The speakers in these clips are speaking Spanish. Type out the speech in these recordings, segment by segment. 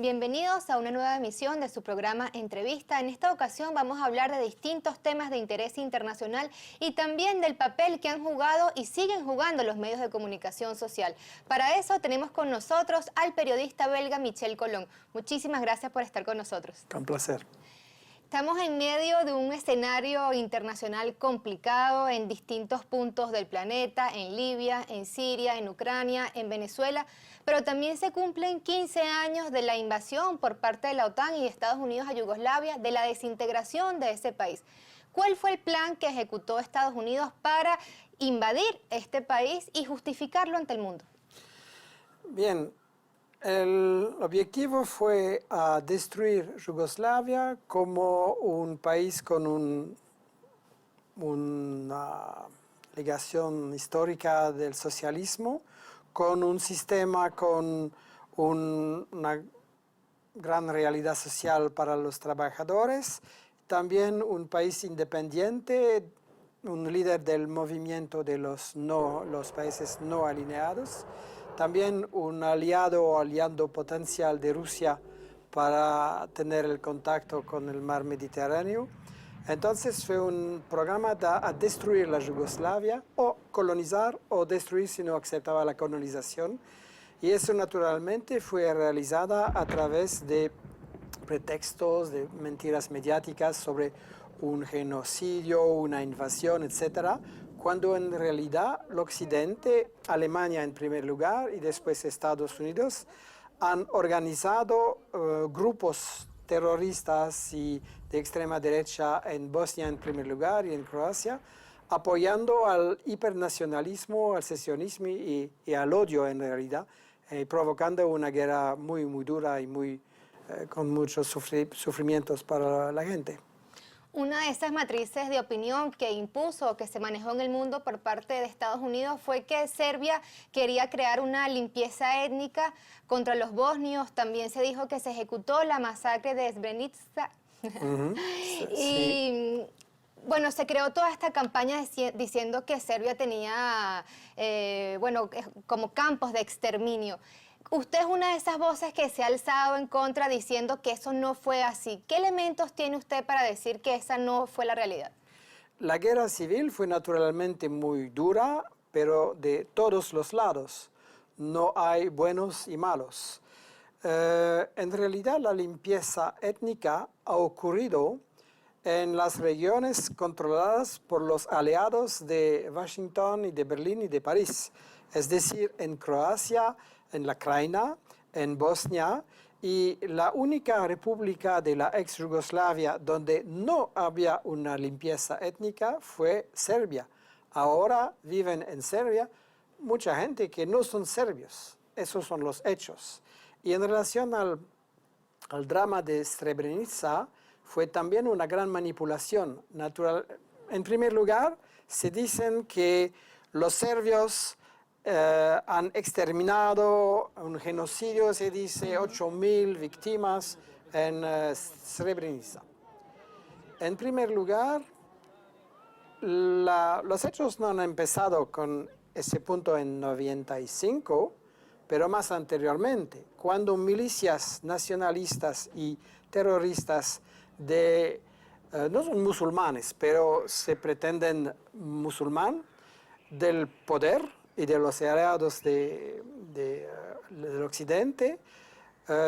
Bienvenidos a una nueva emisión de su programa Entrevista. En esta ocasión vamos a hablar de distintos temas de interés internacional y también del papel que han jugado y siguen jugando los medios de comunicación social. Para eso tenemos con nosotros al periodista belga Michel Colón. Muchísimas gracias por estar con nosotros. Un placer. Estamos en medio de un escenario internacional complicado en distintos puntos del planeta, en Libia, en Siria, en Ucrania, en Venezuela, pero también se cumplen 15 años de la invasión por parte de la OTAN y Estados Unidos a Yugoslavia, de la desintegración de ese país. ¿Cuál fue el plan que ejecutó Estados Unidos para invadir este país y justificarlo ante el mundo? Bien. El objetivo fue destruir Yugoslavia como un país con una legación histórica del socialismo, con un sistema con una gran realidad social para los trabajadores, también un país independiente, un líder del movimiento de los países no alineados, también un aliado o aliado potencial de Rusia para tener el contacto con el mar Mediterráneo. Entonces fue un programa a destruir la Yugoslavia, o colonizar o destruir si no aceptaba la colonización. Y eso naturalmente fue realizada a través de pretextos, de mentiras mediáticas sobre un genocidio, una invasión, etcétera, cuando en realidad el Occidente, Alemania en primer lugar y después Estados Unidos, han organizado grupos terroristas y de extrema derecha en Bosnia en primer lugar y en Croacia, apoyando al hipernacionalismo, al secesionismo y al odio en realidad, provocando una guerra muy, muy dura y con muchos sufrimientos para la gente. Una de esas matrices de opinión que impuso, que se manejó en el mundo por parte de Estados Unidos fue que Serbia quería crear una limpieza étnica contra los bosnios. También se dijo que se ejecutó la masacre de Srebrenica. Y bueno, se creó toda esta campaña diciendo que Serbia tenía, como campos de exterminio. Usted es una de esas voces que se ha alzado en contra diciendo que eso no fue así. ¿Qué elementos tiene usted para decir que esa no fue la realidad? La guerra civil fue naturalmente muy dura, pero de todos los lados. No hay buenos y malos. En realidad la limpieza étnica ha ocurrido en las regiones controladas por los aliados de Washington y de Berlín y de París. Es decir, en Croacia, en la Krajina, en Bosnia, y la única república de la ex Yugoslavia donde no había una limpieza étnica fue Serbia. Ahora viven en Serbia mucha gente que no son serbios. Esos son los hechos. Y en relación al drama de Srebrenica, fue también una gran manipulación natural. En primer lugar, se dicen que los serbios han exterminado un genocidio, se dice 8.000 víctimas en Srebrenica. En primer lugar, los hechos no han empezado con ese punto en 95, pero más anteriormente, cuando milicias nacionalistas y terroristas no son musulmanes, pero se pretenden musulmán, del poder y de los aliados del occidente,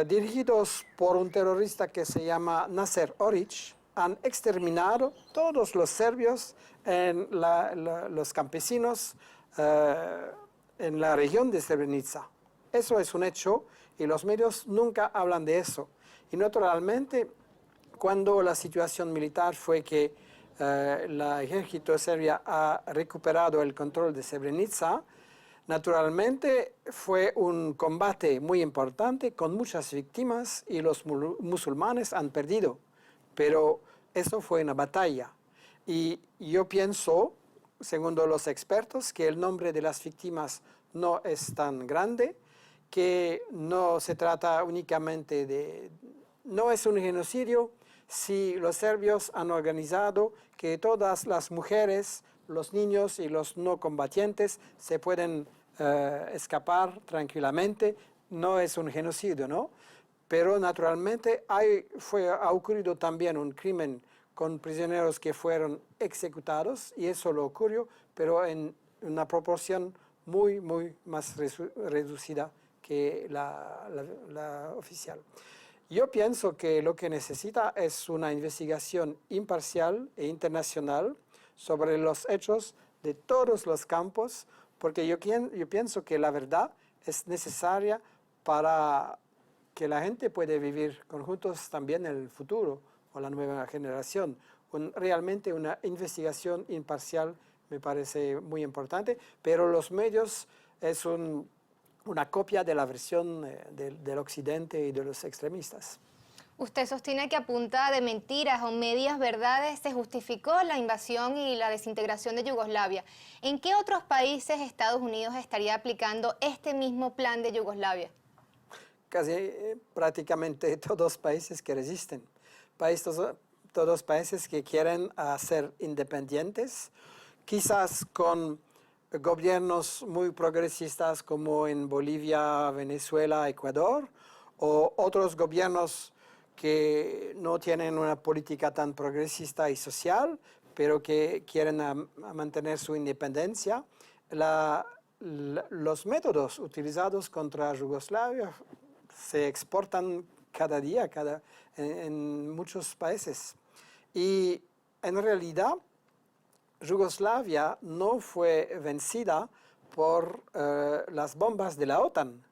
dirigidos por un terrorista que se llama Nasser Oric, han exterminado todos los serbios, los campesinos en la región de Srebrenica. Eso es un hecho y los medios nunca hablan de eso. Y naturalmente, cuando la situación militar fue que el ejército serbio ha recuperado el control de Srebrenica, naturalmente fue un combate muy importante con muchas víctimas y los musulmanes han perdido. Pero eso fue una batalla. Y yo pienso, según los expertos, que el nombre de las víctimas no es tan grande, que no se trata únicamente no es un genocidio, si los serbios han organizado que todas las mujeres, los niños y los no combatientes se pueden escapar tranquilamente, no es un genocidio, ¿no? pero naturalmente ha ocurrido también un crimen con prisioneros que fueron ejecutados, y eso lo ocurrió, pero en una proporción muy, muy más reducida que la oficial. Yo pienso que lo que necesita es una investigación imparcial e internacional sobre los hechos de todos los campos, porque yo pienso que la verdad es necesaria para que la gente pueda vivir conjuntos también en el futuro, o la nueva generación. Realmente una investigación imparcial me parece muy importante, pero los medios es una copia de la versión del Occidente y de los extremistas. Usted sostiene que a punta de mentiras o medias verdades se justificó la invasión y la desintegración de Yugoslavia. ¿En qué otros países Estados Unidos estaría aplicando este mismo plan de Yugoslavia? Casi prácticamente todos países que resisten. Todos países que quieren ser independientes, quizás con gobiernos muy progresistas como en Bolivia, Venezuela, Ecuador, o otros gobiernos que no tienen una política tan progresista y social, pero que quieren mantener su independencia. Los métodos utilizados contra Yugoslavia se exportan cada día en muchos países. Y en realidad, Yugoslavia no fue vencida por las bombas de la OTAN.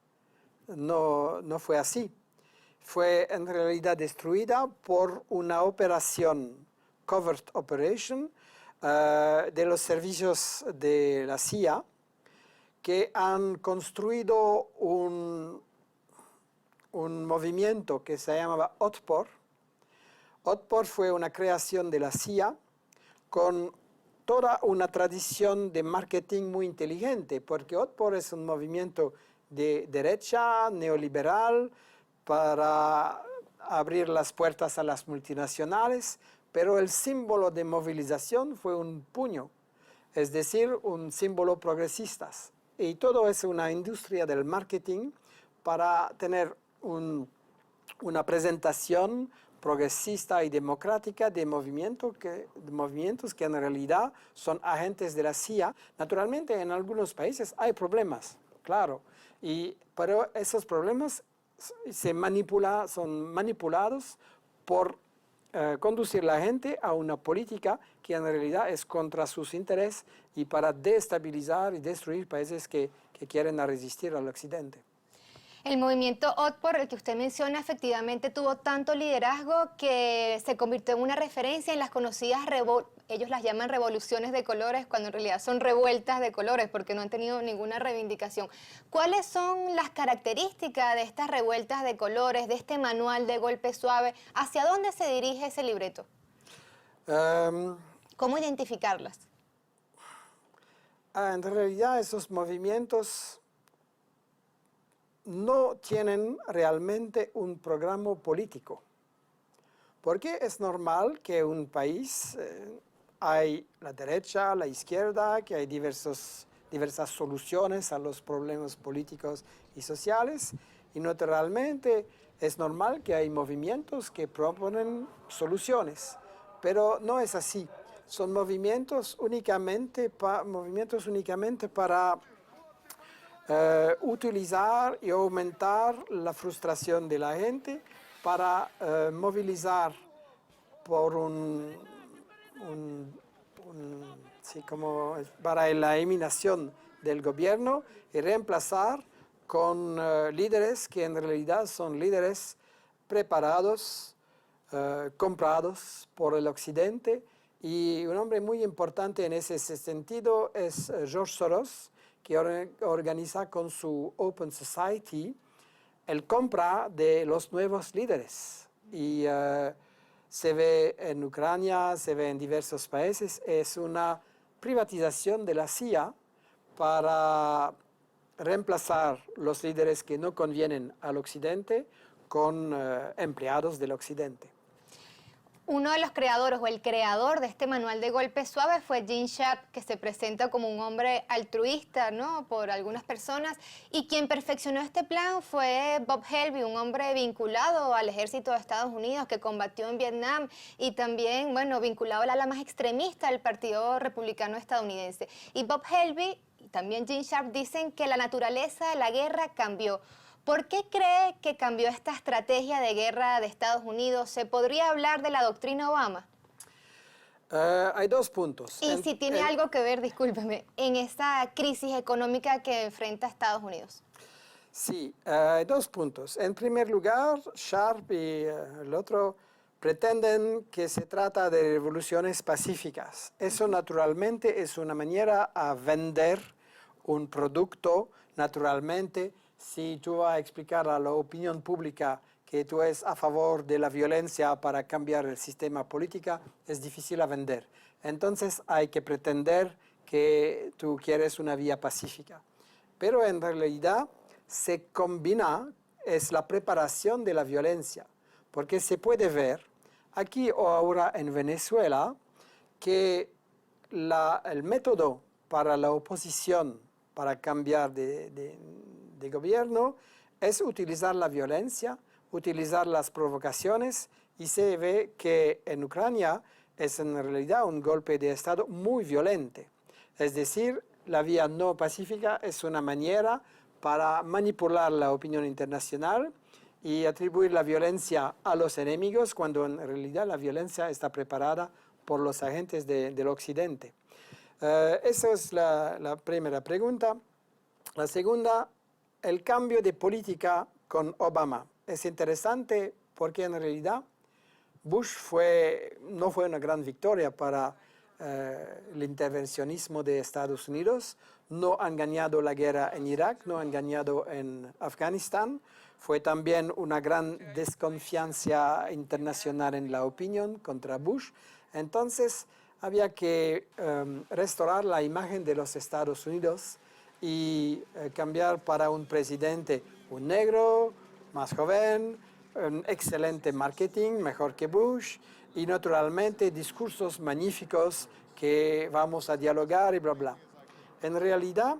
No fue así. Fue en realidad destruida por una operación, covert operation, de los servicios de la CIA, que han construido un movimiento que se llamaba Otpor. Otpor fue una creación de la CIA con toda una tradición de marketing muy inteligente, porque Otpor es un movimiento de derecha, neoliberal, para abrir las puertas a las multinacionales, pero el símbolo de movilización fue un puño, es decir, un símbolo progresista. Y todo es una industria del marketing para tener una presentación progresista y democrática de movimientos que en realidad son agentes de la CIA. Naturalmente, en algunos países hay problemas, claro, pero esos problemas son manipulados por conducir a la gente a una política que en realidad es contra sus intereses y para destabilizar y destruir países que quieren resistir al Occidente. El movimiento Otpor, el que usted menciona, efectivamente tuvo tanto liderazgo que se convirtió en una referencia en las conocidas, ellos las llaman revoluciones de colores, cuando en realidad son revueltas de colores, porque no han tenido ninguna reivindicación. ¿Cuáles son las características de estas revueltas de colores, de este manual de golpe suave? ¿Hacia dónde se dirige ese libreto? ¿Cómo identificarlas? En realidad esos movimientos no tienen realmente un programa político, porque es normal que un país hay la derecha, la izquierda, que hay diversas soluciones a los problemas políticos y sociales, y naturalmente es normal que hay movimientos que proponen soluciones, pero no es así. Son movimientos únicamente para utilizar y aumentar la frustración de la gente, para movilizar por para la eliminación del gobierno y reemplazar con líderes que en realidad son líderes preparados, comprados por el Occidente. Y un hombre muy importante en ese sentido es George Soros, que organiza con su Open Society el compra de los nuevos líderes. Y se ve en Ucrania, se ve en diversos países, es una privatización de la CIA para reemplazar los líderes que no convienen al Occidente con empleados del Occidente. Uno de los creadores o el creador de este manual de golpes suaves fue Gene Sharp, que se presenta como un hombre altruista, ¿no?, por algunas personas, y quien perfeccionó este plan fue Bob Helby, un hombre vinculado al ejército de Estados Unidos que combatió en Vietnam y también, bueno, vinculado al ala más extremista del Partido Republicano estadounidense. Y Bob Helby y también Gene Sharp dicen que la naturaleza de la guerra cambió. ¿Por qué cree que cambió esta estrategia de guerra de Estados Unidos? ¿Se podría hablar de la doctrina Obama? Hay dos puntos. Y si tiene algo que ver, discúlpeme, en esta crisis económica que enfrenta Estados Unidos. Sí, hay dos puntos. En primer lugar, Sharp y el otro pretenden que se trata de revoluciones pacíficas. Eso naturalmente es una manera a vender un producto naturalmente. Si tú vas a explicar a la opinión pública que tú eres a favor de la violencia para cambiar el sistema político, es difícil a vender. Entonces hay que pretender que tú quieres una vía pacífica. Pero en realidad se combina, es la preparación de la violencia. Porque se puede ver aquí o ahora en Venezuela que el método para la oposición, para cambiar de gobierno, es utilizar la violencia, utilizar las provocaciones, y se ve que en Ucrania es en realidad un golpe de Estado muy violento. Es decir, la vía no pacífica es una manera para manipular la opinión internacional y atribuir la violencia a los enemigos cuando en realidad la violencia está preparada por los agentes del Occidente. Esa es la primera pregunta. La segunda, el cambio de política con Obama. Es interesante porque en realidad Bush no fue una gran victoria para el intervencionismo de Estados Unidos. No han ganado la guerra en Irak, no han ganado en Afganistán. Fue también una gran desconfianza internacional en la opinión contra Bush. Entonces había que restaurar la imagen de los Estados Unidos y cambiar para un presidente, un negro, más joven, un excelente marketing, mejor que Bush, y naturalmente discursos magníficos que vamos a dialogar y bla, bla. En realidad,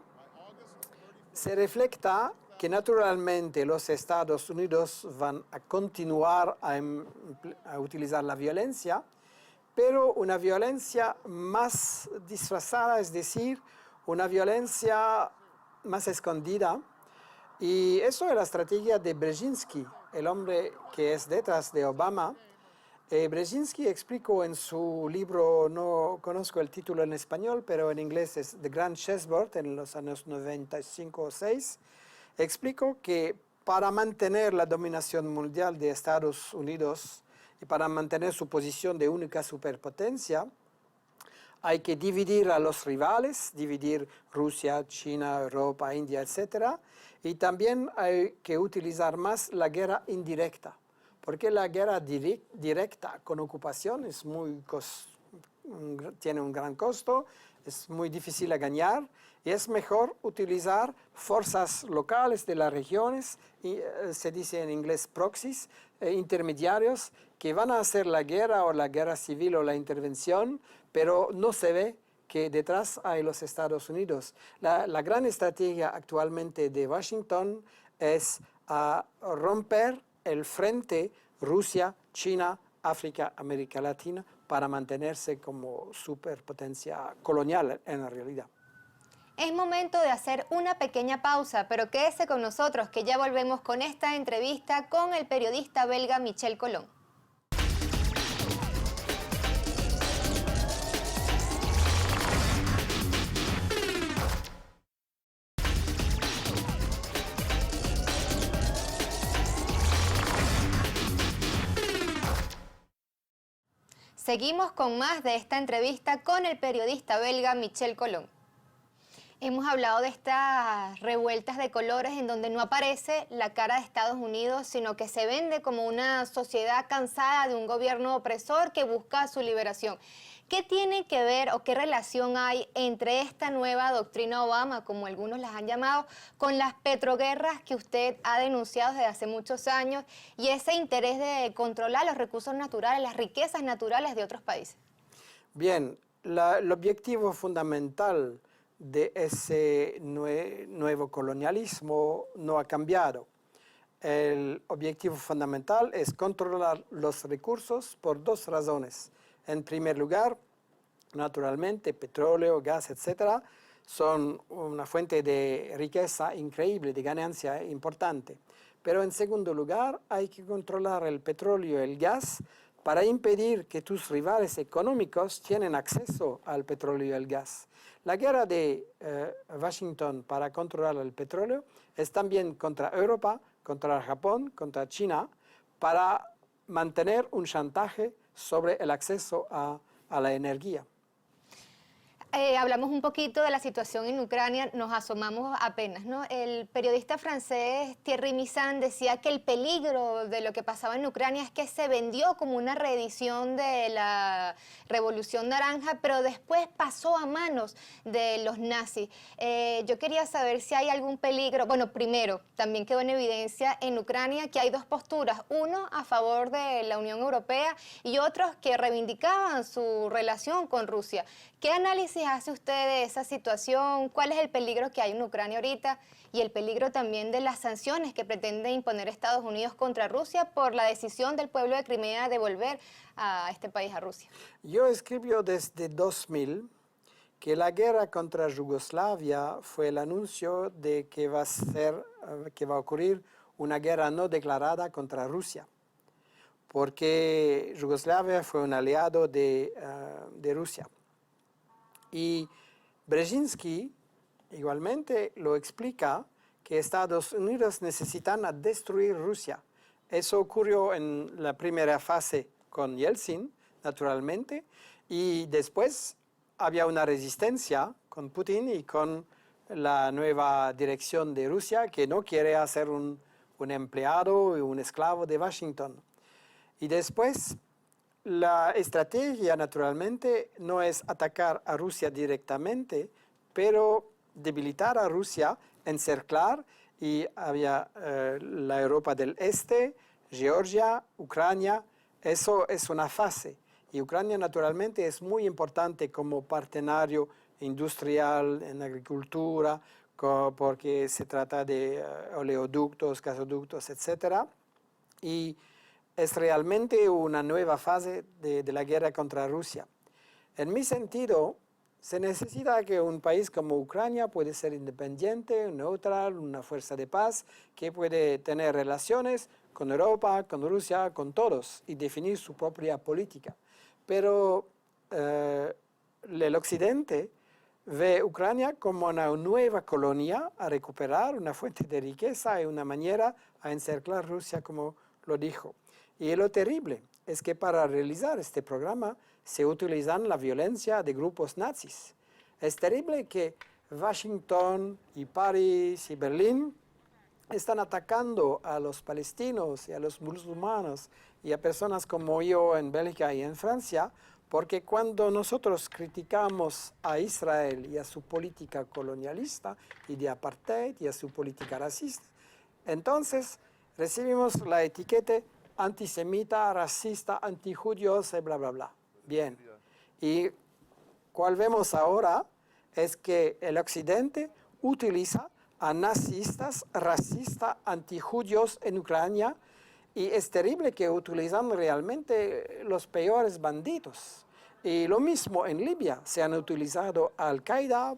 se refleja que naturalmente los Estados Unidos van a continuar a utilizar la violencia, pero una violencia más disfrazada, es decir, una violencia más escondida. Y eso es la estrategia de Brzezinski, el hombre que es detrás de Obama. Brzezinski explicó en su libro, no conozco el título en español, pero en inglés es The Grand Chessboard, en los años 95 o 6, explicó que para mantener la dominación mundial de Estados Unidos y para mantener su posición de única superpotencia, hay que dividir a los rivales, dividir Rusia, China, Europa, India, etc. Y también hay que utilizar más la guerra indirecta, porque la guerra directa con ocupación tiene un gran costo, es muy difícil de ganar, y es mejor utilizar fuerzas locales de las regiones, y, se dice en inglés proxies, intermediarios, que van a hacer la guerra o la guerra civil o la intervención, pero no se ve que detrás hay los Estados Unidos. La gran estrategia actualmente de Washington es romper el frente Rusia, China, África, América Latina, para mantenerse como superpotencia colonial en la realidad. Es momento de hacer una pequeña pausa, pero quédese con nosotros que ya volvemos con esta entrevista con el periodista belga Michel Colón. Seguimos con más de esta entrevista con el periodista belga Michel Colón. Hemos hablado de estas revueltas de colores en donde no aparece la cara de Estados Unidos, sino que se vende como una sociedad cansada de un gobierno opresor que busca su liberación. ¿Qué tiene que ver o qué relación hay entre esta nueva doctrina Obama, como algunos las han llamado, con las petroguerras que usted ha denunciado desde hace muchos años y ese interés de controlar los recursos naturales, las riquezas naturales de otros países? Bien, el objetivo fundamental de ese nuevo colonialismo no ha cambiado. El objetivo fundamental es controlar los recursos por dos razones. En primer lugar, naturalmente, petróleo, gas, etcétera, son una fuente de riqueza increíble, de ganancia importante. Pero en segundo lugar, hay que controlar el petróleo y el gas para impedir que tus rivales económicos tienen acceso al petróleo y al gas. La guerra de Washington para controlar el petróleo es también contra Europa, contra Japón, contra China, para mantener un chantaje sobre el acceso a la energía. Hablamos un poquito de la situación en Ucrania, nos asomamos apenas, ¿no? El periodista francés Thierry Missan decía que el peligro de lo que pasaba en Ucrania es que se vendió como una reedición de la Revolución Naranja, pero después pasó a manos de los nazis. Yo quería saber si hay algún peligro. Bueno, primero, también quedó en evidencia en Ucrania que hay dos posturas, uno a favor de la Unión Europea y otros que reivindicaban su relación con Rusia. ¿Qué análisis hace usted de esa situación? ¿Cuál es el peligro que hay en Ucrania ahorita? Y el peligro también de las sanciones que pretende imponer Estados Unidos contra Rusia por la decisión del pueblo de Crimea de volver a este país, a Rusia. Yo escribo desde 2000 que la guerra contra Yugoslavia fue el anuncio de que va a ocurrir una guerra no declarada contra Rusia, porque Yugoslavia fue un aliado de Rusia. Y Brzezinski igualmente lo explica que Estados Unidos necesitan destruir Rusia. Eso ocurrió en la primera fase con Yeltsin, naturalmente, y después había una resistencia con Putin y con la nueva dirección de Rusia que no quiere hacer un empleado y un esclavo de Washington. Y después la estrategia, naturalmente, no es atacar a Rusia directamente, pero debilitar a Rusia, encerclar, y había la Europa del Este, Georgia, Ucrania. Eso es una fase. Y Ucrania, naturalmente, es muy importante como partenario industrial en agricultura, porque se trata de oleoductos, gasoductos, etc. Y es realmente una nueva fase de la guerra contra Rusia. En mi sentido, se necesita que un país como Ucrania puede ser independiente, neutral, una fuerza de paz, que puede tener relaciones con Europa, con Rusia, con todos, y definir su propia política. Pero el Occidente ve Ucrania como una nueva colonia a recuperar, una fuente de riqueza y una manera a encerclar Rusia, como lo dijo. Y lo terrible es que para realizar este programa se utilizan la violencia de grupos nazis. Es terrible que Washington y París y Berlín están atacando a los palestinos y a los musulmanes y a personas como yo en Bélgica y en Francia, porque cuando nosotros criticamos a Israel y a su política colonialista y de apartheid y a su política racista, entonces recibimos la etiqueta antisemita, racista, antijudíos, bla, bla, bla. Bien. Y cual vemos ahora es que el Occidente utiliza a nazistas, racistas, antijudíos en Ucrania, y es terrible que utilizan realmente los peores bandidos. Y lo mismo en Libia, se han utilizado a Al-Qaeda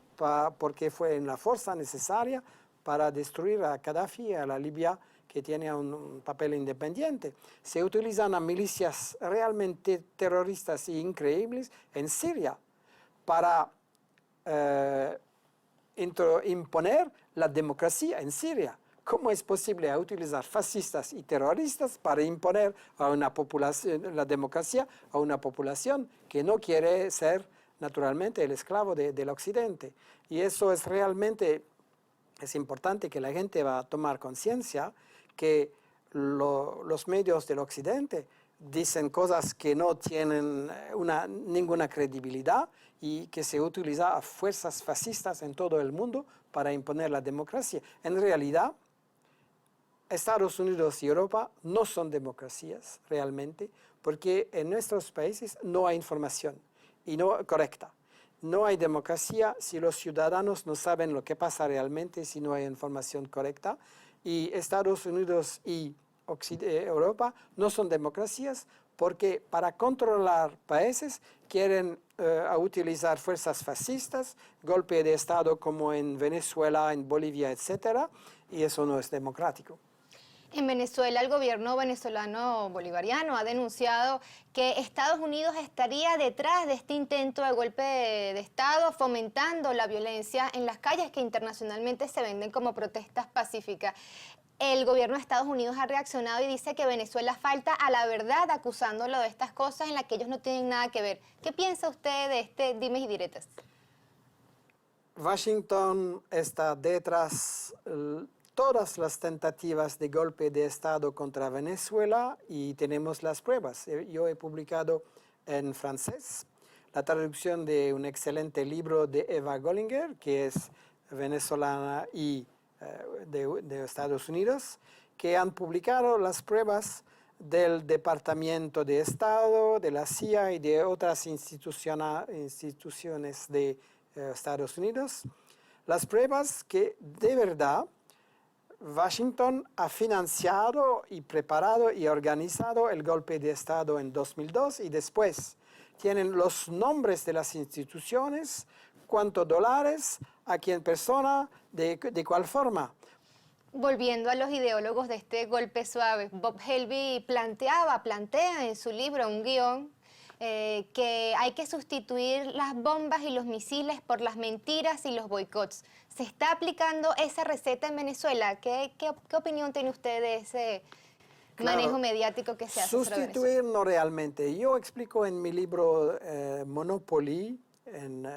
porque fue la fuerza necesaria para destruir a Gaddafi y a la Libia que tiene un papel independiente. Se utilizan a milicias realmente terroristas e increíbles en Siria para imponer la democracia en Siria. ¿Cómo es posible utilizar fascistas y terroristas para imponer a una población, la democracia a una población que no quiere ser naturalmente el esclavo del Occidente? Y eso es realmente, es importante que la gente va a tomar conciencia que los medios del Occidente dicen cosas que no tienen ninguna credibilidad y que se utiliza a fuerzas fascistas en todo el mundo para imponer la democracia. En realidad, Estados Unidos y Europa no son democracias realmente, porque en nuestros países no hay información y no correcta. No hay democracia si los ciudadanos no saben lo que pasa realmente, si no hay información correcta. Y Estados Unidos y Europa no son democracias porque para controlar países quieren utilizar fuerzas fascistas, golpe de Estado como en Venezuela, en Bolivia, etc. Y eso no es democrático. En Venezuela, el gobierno venezolano bolivariano ha denunciado que Estados Unidos estaría detrás de este intento de golpe de Estado, fomentando la violencia en las calles que internacionalmente se venden como protestas pacíficas. El gobierno de Estados Unidos ha reaccionado y dice que Venezuela falta a la verdad, acusándolo de estas cosas en las que ellos no tienen nada que ver. ¿Qué piensa usted de este dimes y diretes? Washington está detrás todas las tentativas de golpe de Estado contra Venezuela y tenemos las pruebas. Yo he publicado en francés la traducción de un excelente libro de Eva Gollinger, que es venezolana y de Estados Unidos, que han publicado las pruebas del Departamento de Estado, de la CIA y de otras instituciones de Estados Unidos. Las pruebas que de verdad Washington ha financiado y preparado y organizado el golpe de Estado en 2002 y después tienen los nombres de las instituciones, cuántos dólares, a quién persona, de cuál forma. Volviendo a los ideólogos de este golpe suave, Bob Helby plantea en su libro un guión que hay que sustituir las bombas y los misiles por las mentiras y los boicots. ¿Se está aplicando esa receta en Venezuela? ¿Qué opinión tiene usted de ese manejo mediático que se hace sobre Venezuela? Sustituir no realmente. Yo explico en mi libro Monopoly, en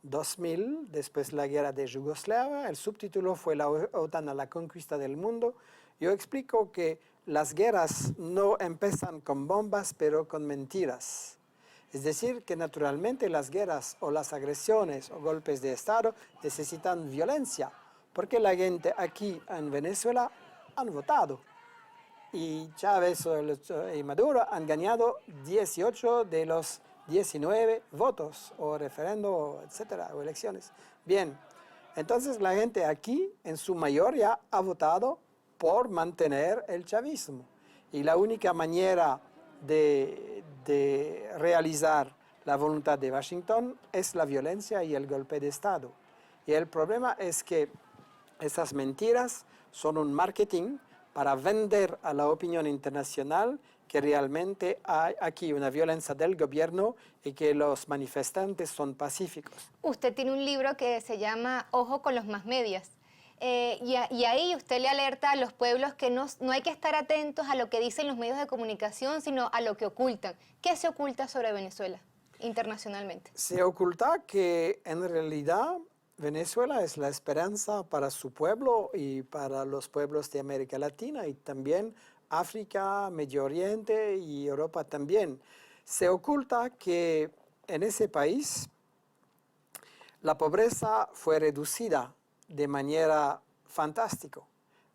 2000, después de la guerra de Yugoslavia, el subtítulo fue La OTAN a la conquista del mundo. Yo explico que las guerras no empiezan con bombas, pero con mentiras. Es decir, que naturalmente las guerras o las agresiones o golpes de Estado necesitan violencia, porque la gente aquí en Venezuela han votado. Y Chávez y Maduro han ganado 18 de los 19 votos, o referendo, etcétera, o elecciones. Bien, entonces la gente aquí, en su mayoría, ha votado por mantener el chavismo. Y la única manera de realizar la voluntad de Washington es la violencia y el golpe de Estado. Y el problema es que esas mentiras son un marketing para vender a la opinión internacional que realmente hay aquí una violencia del gobierno y que los manifestantes son pacíficos. Usted tiene un libro que se llama Ojo con los más medias. Y ahí usted le alerta a los pueblos que no hay que estar atentos a lo que dicen los medios de comunicación, sino a lo que ocultan. ¿Qué se oculta sobre Venezuela internacionalmente? Se oculta que en realidad Venezuela es la esperanza para su pueblo y para los pueblos de América Latina y también África, Medio Oriente y Europa también. Se oculta que en ese país la pobreza fue reducida de manera fantástica.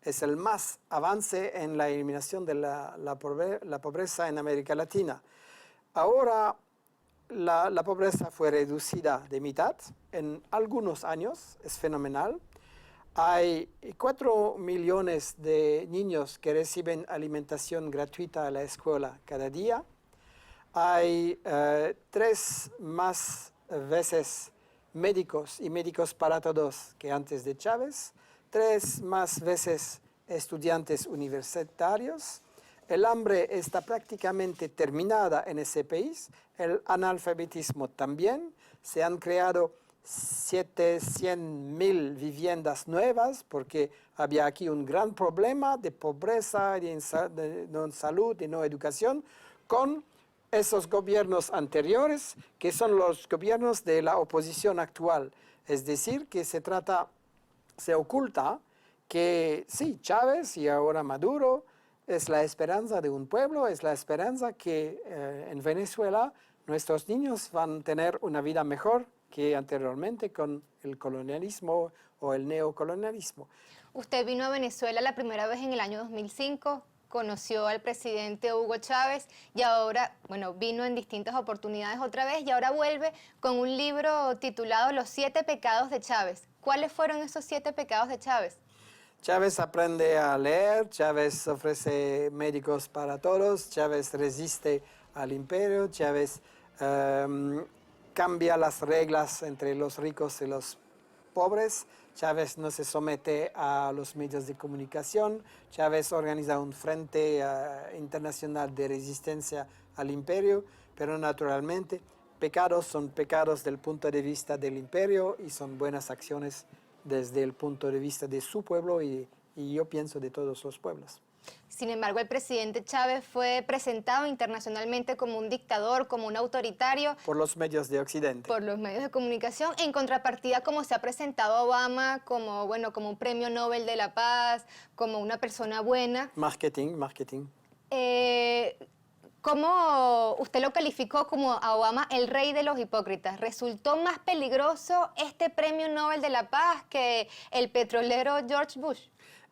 Es el más avance en la eliminación de la pobreza en América Latina. Ahora la pobreza fue reducida de mitad en algunos años, es fenomenal. Hay 4 millones de niños que reciben alimentación gratuita a la escuela cada día. Hay 3 más veces médicos y médicos para todos que antes de Chávez, 3 más veces estudiantes universitarios. El hambre está prácticamente terminada en ese país, el analfabetismo también. Se han creado 700.000 viviendas nuevas porque había aquí un gran problema de pobreza, de no salud, de no educación, con esos gobiernos anteriores, que son los gobiernos de la oposición actual. Es decir, que se oculta que sí, Chávez y ahora Maduro es la esperanza de un pueblo, es la esperanza que en Venezuela nuestros niños van a tener una vida mejor que anteriormente con el colonialismo o el neocolonialismo. Usted vino a Venezuela la primera vez en el año 2005, conoció al presidente Hugo Chávez y ahora, bueno, vino en distintas oportunidades otra vez y ahora vuelve con un libro titulado Los 7 pecados de Chávez. ¿Cuáles fueron esos 7 pecados de Chávez? Chávez aprende a leer, Chávez ofrece médicos para todos, Chávez resiste al imperio, Chávez cambia las reglas entre los ricos y los pobres, Chávez no se somete a los medios de comunicación, Chávez organiza un frente internacional de resistencia al imperio, pero naturalmente pecados son pecados del punto de vista del imperio y son buenas acciones desde el punto de vista de su pueblo y yo pienso de todos los pueblos. Sin embargo, el presidente Chávez fue presentado internacionalmente como un dictador, como un autoritario. Por los medios de Occidente. Por los medios de comunicación, en contrapartida como se ha presentado Obama como, bueno, como un premio Nobel de la Paz, como una persona buena. Marketing, marketing. ¿Cómo usted lo calificó como a Obama el rey de los hipócritas? ¿Resultó más peligroso este premio Nobel de la Paz que el petrolero George Bush?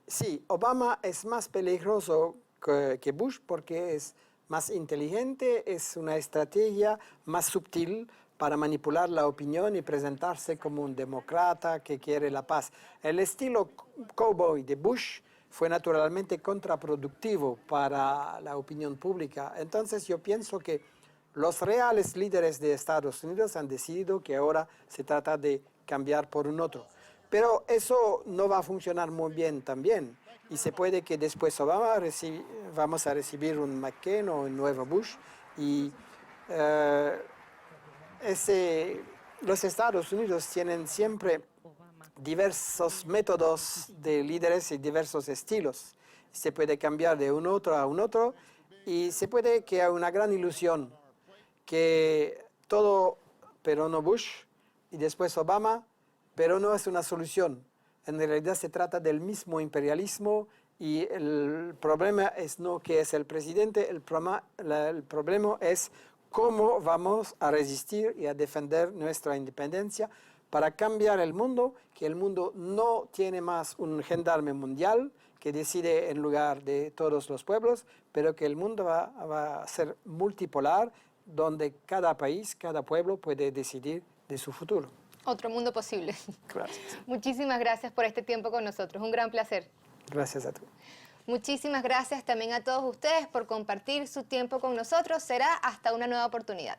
Sí, Obama es más peligroso que Bush porque es más inteligente, es una estrategia más sutil para manipular la opinión y presentarse como un demócrata que quiere la paz. El estilo cowboy de Bush fue naturalmente contraproductivo para la opinión pública. Entonces yo pienso que los reales líderes de Estados Unidos han decidido que ahora se trata de cambiar por un otro. Pero eso no va a funcionar muy bien también. Y se puede que después Obama vamos a recibir un McCain o un nuevo Bush. Y los Estados Unidos tienen siempre diversos métodos de líderes y diversos estilos. Se puede cambiar de un otro a un otro y se puede que haya una gran ilusión que todo, pero no Bush, y después Obama, pero no es una solución. En realidad se trata del mismo imperialismo y el problema es no que es el presidente, el problema es cómo vamos a resistir y a defender nuestra independencia para cambiar el mundo, que el mundo no tiene más un gendarme mundial que decide en lugar de todos los pueblos, pero que el mundo va a ser multipolar, donde cada país, cada pueblo puede decidir de su futuro. Otro mundo posible. Gracias. Muchísimas gracias por este tiempo con nosotros. Un gran placer. Gracias a ti. Muchísimas gracias también a todos ustedes por compartir su tiempo con nosotros. Será hasta una nueva oportunidad.